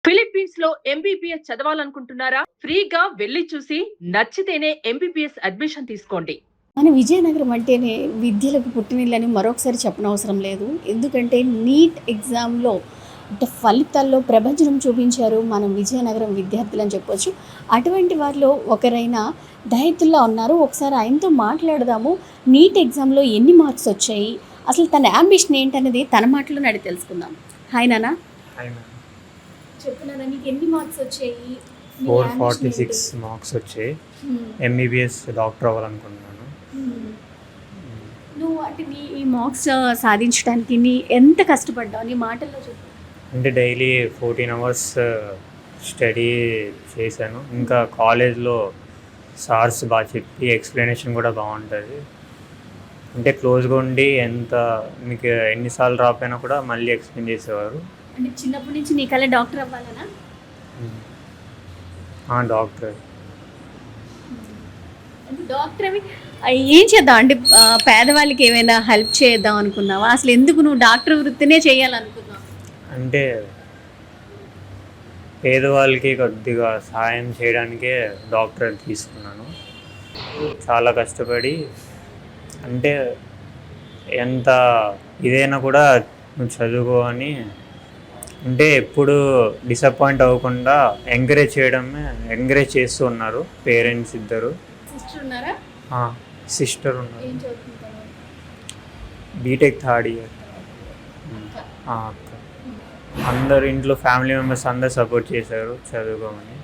Philippines లో MBBS చదవాలనుకుంటున్నారా? ఫ్రీగా వెళ్లి చూసి నచ్చితేనే ఎంబీబీఎస్ అడ్మిషన్ తీసుకోండి. మన విజయనగరం అంటేనే విద్యలకు పుట్టినిల్లని మరొకసారి చెప్పనవసరం లేదు. ఎందుకంటే నీట్ ఎగ్జామ్లో అంటే ఫలితాల్లో ప్రభంజనం చూపించారు మన విజయనగరం విద్యార్థులు అని చెప్పొచ్చు. అటువంటి వారిలో ఒకరైన దయతుల్లా ఉన్నారు. ఒకసారి ఆయనతో మాట్లాడదాము. నీట్ ఎగ్జామ్లో ఎన్ని మార్క్స్ వచ్చాయి, అసలు తన యాంబిషన్ ఏంటనేది తన మాటలోనే అడిగి తెలుసుకుందాం. హాయ్ నాన్న. చెప్పు నాన్న, నీకు ఎన్ని మార్క్స్ వచ్చాయి? 446 మార్క్స్ వచ్చాయి. ఎంబీబీఎస్ డాక్టర్ అవ్వాలనుకుంటున్నాను. నువ్వు అంటే నీ ఈ మార్క్స్ సాధించడానికి నీ ఎంత కష్టపడ్డావు నీ మాటల్లో చెప్పు. అంటే డైలీ 14 అవర్స్ స్టడీ చేశాను. ఇంకా కాలేజ్లో సార్స్ బాగా చెప్పి ఎక్స్ప్లెనేషన్ కూడా బాగుంటుంది. అంటే క్లోజ్గా ఉండి మీకు ఎన్నిసార్లు రాపోయినా కూడా మళ్ళీ ఎక్స్ప్లెయిన్ చేసేవారు. అంటే చిన్నప్పటి నుంచి నీ కళ డాక్టర్ అవ్వాలనా? డాక్టర్. అంటే డాక్టర్ అవి ఏం చేద్దాం అంటే పేదవాళ్ళకి ఏమైనా హెల్ప్ చేద్దాం అనుకున్నావా? అసలు ఎందుకు నువ్వు డాక్టర్ వృత్తినే చేయాలనుకున్నావు? అంటే పేదవాళ్ళకి కొద్దిగా సహాయం చేయడానికే డాక్టర్ తీసుకున్నాను. చాలా కష్టపడి అంటే ఎంత ఇదైనా కూడా నువ్వు చదువుకో అని అంటే ఎప్పుడు డిసప్పాయింట్ అవ్వకుండా ఎంకరేజ్ చేస్తూ ఉన్నారు పేరెంట్స్ ఇద్దరు. సిస్టర్ ఉన్నారు. BTech third year. అందరు ఇంట్లో ఫ్యామిలీ మెంబర్స్ అందరు సపోర్ట్ చేశారు చదువుకోమని.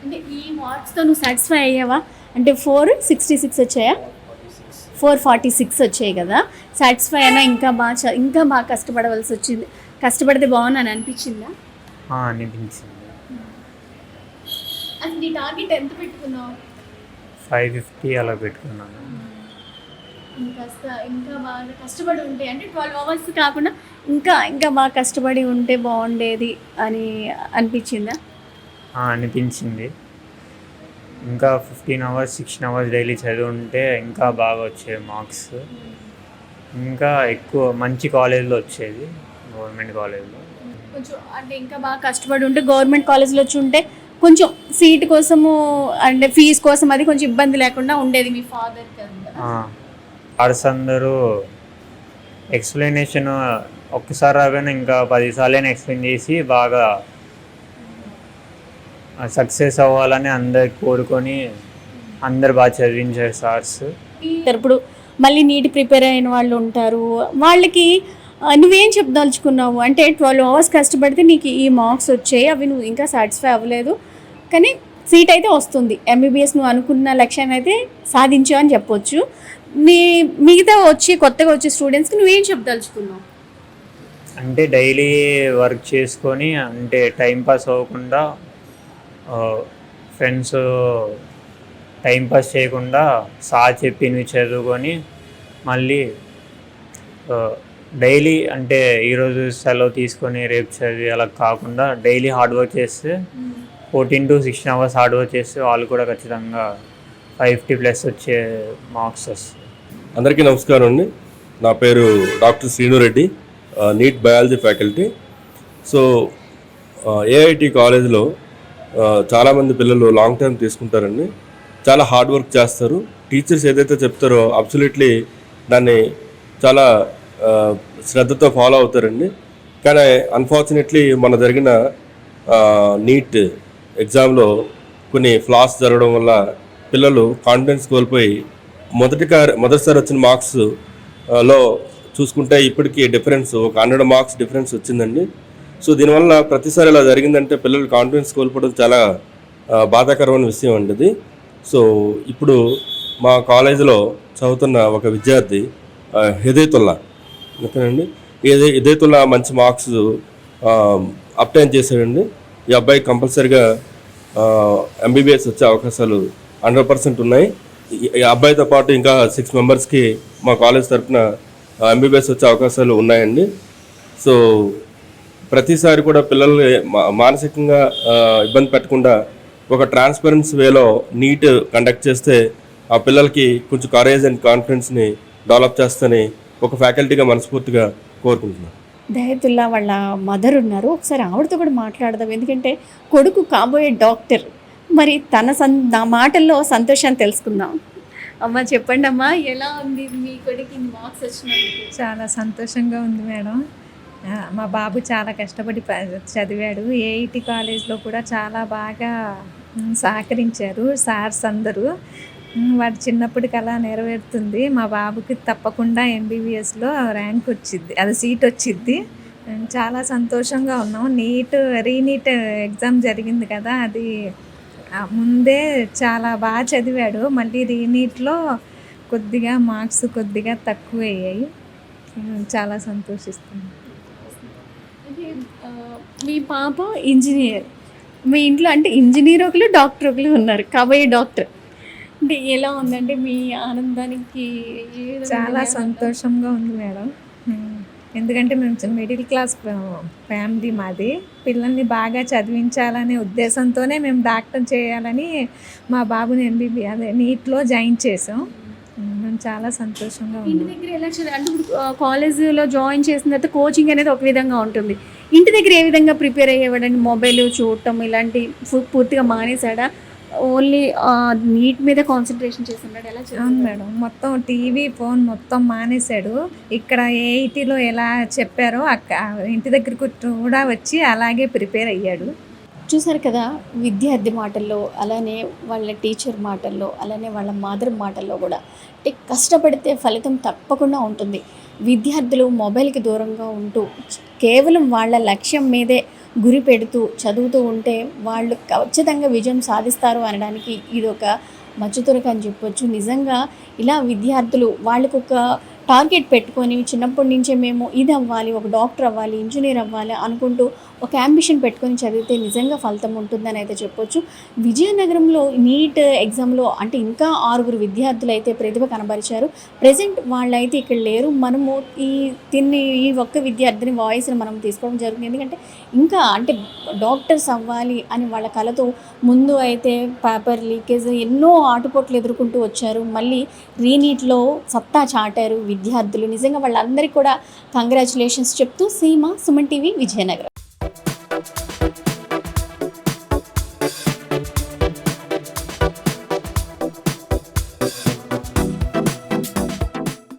అంటే ఈ మార్క్స్తో నువ్వు సాటిస్ఫై అయ్యావా? అంటే 466 వచ్చాయా? 446 వచ్చాయి కదా, సాటిస్ఫై అయినా ఇంకా బాగా కష్టపడవలసి వచ్చింది. కష్టపడితే బాగున్నాను అనిపించిందా? అనిపించింది. అసలు నీ టార్గెట్ ఎంత పెట్టుకున్నావు? 550 అలా పెట్టుకున్నాను. ఇంకా బాగా కష్టపడి ఉంటే అంటే 12 అవర్స్ కాకుండా ఇంకా బాగా కష్టపడి ఉంటే బాగుండేది అని అనిపించిందా? అనిపించింది. ఇంకా 15 అవర్స్ 16 అవర్స్ డైలీ చదివి ఉంటే ఇంకా బాగా వచ్చేది మార్క్స్. ఇంకా ఎక్కువ మంచి కాలేజ్లో వచ్చేది, గవర్నమెంట్ కాలేజ్లో. కొంచెం అంటే ఇంకా బాగా కష్టపడి ఉంటే గవర్నమెంట్ కాలేజ్లో వచ్చి ఉంటే కొంచెం సీట్ కోసము అంటే ఫీజు కోసం అది కొంచెం ఇబ్బంది లేకుండా ఉండేది మీ ఫాదర్ కదా. సార్స్ అందరూ ఎక్స్ప్లెనేషన్ ఒక్కసారి రాగానే ఇంకా 10 సార్లైనా ఎక్స్ప్లెయిన్ చేసి బాగా సక్సెస్ అవ్వాలని అందరు కోరుకొని అందరు బాగా చదివించారు సార్స్. ఇప్పుడు మళ్ళీ నీట్ ప్రిపేర్ అయిన వాళ్ళు ఉంటారు, వాళ్ళకి నువ్వేం చెప్పదలుచుకున్నావు? అంటే 12 అవర్స్ కష్టపడితే నీకు ఈ మార్క్స్ వచ్చాయి, అవి నువ్వు ఇంకా సాటిస్ఫై అవ్వలేదు, కానీ సీట్ అయితే వస్తుంది, ఎంబీబీఎస్ నువ్వు అనుకున్న లక్ష్యాన్ని అయితే సాధించావు అని చెప్పొచ్చు. మిగతా కొత్తగా వచ్చే స్టూడెంట్స్కి నువ్వేం చెప్పదలుచుకున్నావు? అంటే డైలీ వర్క్ చేసుకొని అంటే టైంపాస్ అవ్వకుండా ఫ్రెండ్స్ టైంపాస్ చేయకుండా సార్ చెప్పినవి చదువుకొని మళ్ళీ డైలీ అంటే ఈరోజు సెలవు తీసుకొని రేపు చదివి అలా కాకుండా డైలీ హార్డ్ వర్క్ చేస్తే 14 to 16 అవర్స్ హార్డ్ వర్క్ చేస్తే వాళ్ళు కూడా ఖచ్చితంగా 550+ వచ్చే మార్క్స్ వస్తాయి. అందరికీ నమస్కారం అండి. నా పేరు doctor శ్రీనురెడ్డి, neat biology faculty. So IIT కాలేజ్లో చాలామంది పిల్లలు లాంగ్ టర్మ్ తీసుకుంటారండి. చాలా హార్డ్ వర్క్ చేస్తారు. టీచర్స్ ఏదైతే చెప్తారో అబ్సల్యూట్లీ దాన్ని చాలా శ్రద్ధతో ఫాలో అవుతారండి. కానీ అన్ఫార్చునేట్లీ మన జరిగిన నీట్ ఎగ్జామ్లో కొన్ని ఫ్లాస్ జరగడం వల్ల పిల్లలు కాన్ఫిడెన్స్ కోల్పోయి మొదటిసారి వచ్చిన మార్క్స్లో చూసుకుంటే ఇప్పటికీ డిఫరెన్స్ ఒక 100 మార్క్స్ డిఫరెన్స్ వచ్చిందండి. సో దీనివల్ల ప్రతిసారి ఇలా జరిగిందంటే పిల్లలు కాన్ఫిడెన్స్ కోల్పోవడం చాలా బాధాకరమైన విషయం అండి ఇది. సో ఇప్పుడు మా కాలేజీలో చదువుతున్న ఒక విద్యార్థి హిదయతుల్లా, ఓకేనండి, హిదయతుల్లా మంచి మార్క్స్ అప్టైన్ చేశాడండి. ఈ అబ్బాయి కంపల్సరిగా ఎంబీబీఎస్ వచ్చే అవకాశాలు 100% ఉన్నాయి. ఈ అబ్బాయితో పాటు ఇంకా 6 మెంబర్స్కి మా కాలేజ్ తరఫున ఎంబీబీఎస్ వచ్చే అవకాశాలు ఉన్నాయండి. సో ప్రతిసారి కూడా పిల్లలు మానసికంగా ఇబ్బంది పెట్టకుండా ఒక ట్రాన్స్పరెన్సీ వేలో నీట్ కండక్ట్ చేస్తే ఆ పిల్లలకి కొంచెం కరేజ్ అండ్ కాన్ఫిడెన్స్ని డెవలప్ చేస్తని ఒక ఫ్యాకల్టీగా మనస్ఫూర్తిగా కోరుకుంటున్నాను. దయతుల్లా వాళ్ళ మదర్ ఉన్నారు. ఒకసారి ఆవిడతో కూడా మాట్లాడదాం. ఎందుకంటే కొడుకు కాబోయే డాక్టర్. మరి నా మాటల్లో సంతోషాన్ని తెలుసుకుందాం. అమ్మ చెప్పండి అమ్మా, ఎలా ఉంది మీ కొడుకు మార్క్స్ వచ్చినందుకు? చాలా సంతోషంగా ఉంది మేడం. మా బాబు చాలా కష్టపడి చదివాడు. ఏఐటి కాలేజ్లో కూడా చాలా బాగా సహకరించారు సార్స్ అందరూ. వాడు చిన్నప్పటికి అలా నెరవేరుతుంది. మా బాబుకి తప్పకుండా ఎంబీబీఎస్లో ర్యాంక్ వచ్చిద్ది, అది సీట్ వచ్చిద్ది. చాలా సంతోషంగా ఉన్నాం. రీనీట్ ఎగ్జామ్ జరిగింది కదా, అది ముందే చాలా బాగా చదివాడు. మళ్ళీ రీనీట్లో కొద్దిగా మార్క్స్ కొద్దిగా తక్కువ అయ్యాయి. చాలా సంతోషిస్తున్నాను. మీ పాప ఇంజనీర్. మీ ఇంట్లో అంటే ఇంజనీర్ ఒకరు, డాక్టర్ ఒకరు ఉన్నారు, కాబోయే డాక్టర్. అంటే ఎలా ఉందంటే మీ ఆనందానికి? చాలా సంతోషంగా ఉంది మేడం. ఎందుకంటే మేము మిడిల్ క్లాస్ ఫ్యామిలీ మాది. పిల్లల్ని బాగా చదివించాలనే ఉద్దేశంతోనే మేము డాక్టర్ చేయాలని మా బాబుని నీట్లో జాయిన్ చేసాం. మేము చాలా సంతోషంగా ఇంటి ఉన్నాం. దగ్గర ఎలా అంటే ఇప్పుడు కాలేజీలో జాయిన్ చేసిన తర్వాత కోచింగ్ అనేది ఒక విధంగా ఉంటుంది. ఇంటి దగ్గర ఏ విధంగా ప్రిపేర్ అయ్యేవాడండి? మొబైల్ చూడటం ఇలాంటి పూర్తిగా మానేశాడా? ఓన్లీ నీట్ మీద కాన్సన్ట్రేషన్ చేస్తున్నాడు? ఎలా? అవును మేడం, మొత్తం టీవీ ఫోన్ మొత్తం మానేశాడు. ఇక్కడ ఏఐటీలో ఎలా చెప్పారో ఇంటి దగ్గరకు కూడా వచ్చి అలాగే ప్రిపేర్ అయ్యాడు. చూసారు కదా, విద్యార్థి మాటల్లో, అలానే వాళ్ళ టీచర్ మాటల్లో, అలానే వాళ్ళ మదర్ మాటల్లో కూడా అంటే కష్టపడితే ఫలితం తప్పకుండా ఉంటుంది. విద్యార్థులు మొబైల్కి దూరంగా ఉంటూ కేవలం వాళ్ళ లక్ష్యం మీదే గురి పెడుతూ చదువుతూ ఉంటే వాళ్ళు ఖచ్చితంగా విజయం సాధిస్తారు అనడానికి ఇది ఒక మచ్చుతురక అని చెప్పొచ్చు. నిజంగా ఇలా విద్యార్థులు వాళ్ళకు ఒక టార్గెట్ పెట్టుకొని చిన్నప్పటి నుంచే మేము ఇది అవ్వాలి, ఒక డాక్టర్ అవ్వాలి, ఇంజనీర్ అవ్వాలి అనుకుంటూ ఒక అంబిషన్ పెట్టుకొని చదివితే నిజంగా ఫలితం ఉంటుందని అయితే చెప్పొచ్చు. విజయనగరంలో నీట్ ఎగ్జామ్లో అంటే ఇంకా 6 విద్యార్థులు అయితే ప్రతిభ కనబరిచారు. ప్రజెంట్ వాళ్ళైతే ఇక్కడ లేరు. మనము ఈ ఒక్క విద్యార్థిని వాయిస్ని మనం తీసుకోవడం జరుగుతుంది. ఎందుకంటే ఇంకా అంటే డాక్టర్స్ అవ్వాలి అని వాళ్ళ కళతో ముందు అయితే పేపర్ లీకేజ్ ఎన్నో ఆటుపోట్లు ఎదుర్కొంటూ వచ్చారు. మళ్ళీ రీనీట్లో సత్తా చాటారు విద్యార్థులు. నిజంగా వాళ్ళందరికీ కూడా కంగ్రాచులేషన్స్ చెప్తూ సీమ, సుమన్ టీవీ, విజయనగరం.